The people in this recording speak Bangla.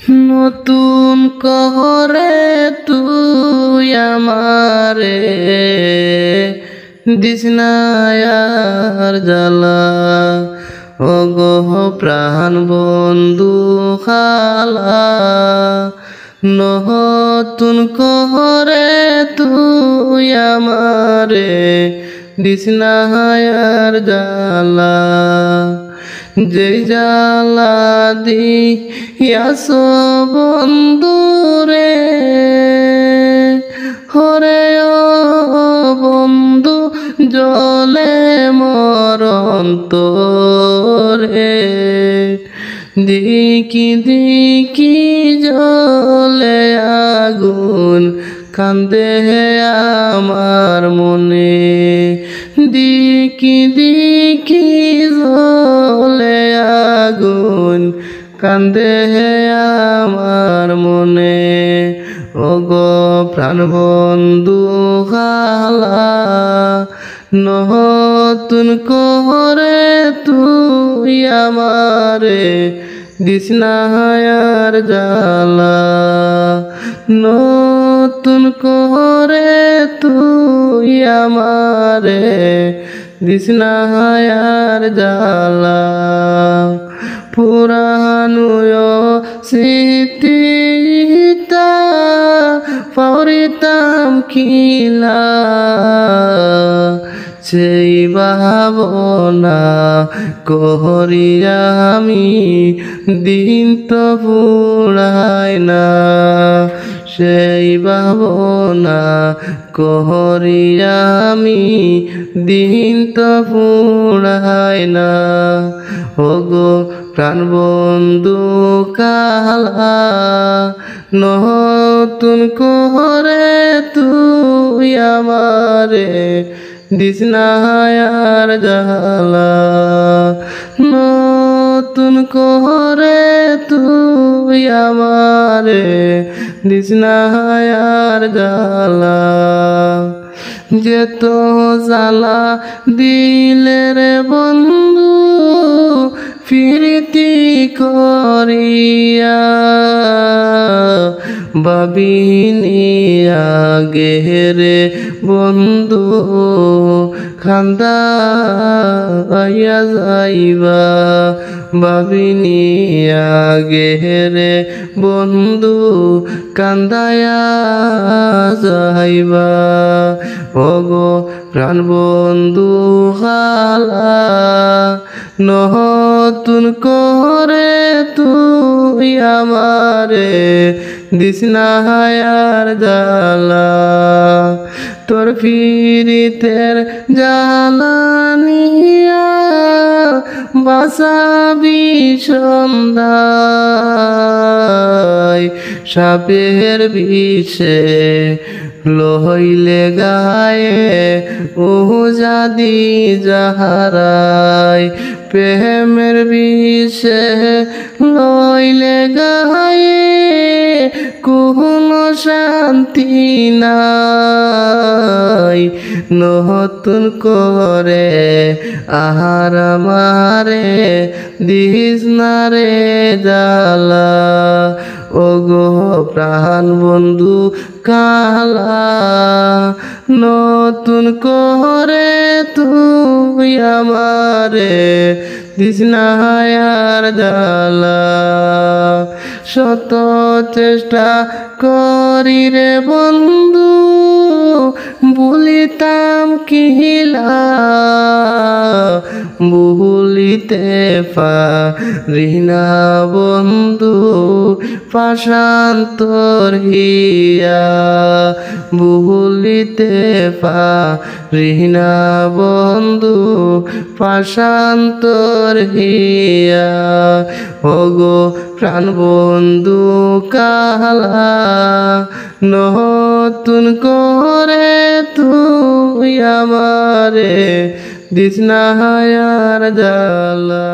নতুন করে তুই আমারে দিস না আর জ্বালা ও গো প্রাণ বন্ধু খালা নতুন করে তুই আমারে দিস না আর জ্বালা যে জ্বালা দিয়াছ বন্ধুরে হরে ও বন্ধু জলে মরণ তোরে দিকি দিকি জলে আগুন কান্দে আমার মনে দিকি দিকি জলে আগুন কান্দে আমার মনে ও গো প্রাণ বন্ধু খালা নতুন করে তুই আমারে দিস না আর জ্বালা নতুন করে তুই আমারে দিস না আর জ্বালা পুরানো স্মৃতিটা পাউরিতাম খিলা সেই ভাবনা করিয়া আমি দিন তো ফুরায় না সেই ভাবনা করিয়া আমি দিন তো ফুরায় না ও গো প্রাণ বন্ধু কালা নতুন করে তুই আমারে দিস না আর জ্বালা নতুন করে তুই আমারে দিস না আর জ্বালা যে তো জ্বালা দিলে রে বন্ধু ফিরতি করিয়া ভাবিনি আগে রে বন্ধু খান্দা আইয়া যাইবা ভাবিনি আগে রে বন্ধু কান্দায়া যাইবা ও গো প্রাণ বন্ধু খালা নতুন করে তুই আমারে দিস না আর জ্বালা তোর ফিরিতের জ্বালানিয়া বাসাবি সন্ধ্যায় সাপের বিষে লইলে গায়ে ও জাদি যাহারায় প্রেমের বিষে লইলে গায়ে কোনো শান্তি নাই নতুন করে আহার আমারে দিস না রে জ্বালা ও গো প্রাণ বন্ধু কালা নতুন করে তুই আমারে দিস না আর জ্বালা শত চেষ্টা করি রে বন্ধু ভুলিতাম কিলা ভুলিতে পারি না বন্ধু পাশান্তর হিয়া ভুলিতে পারি না বন্ধু পাশান্তর হিয়া ও গো প্রাণ বন্ধু কালা নতুন করে তুই আমারে দিস না আর জ্বালা।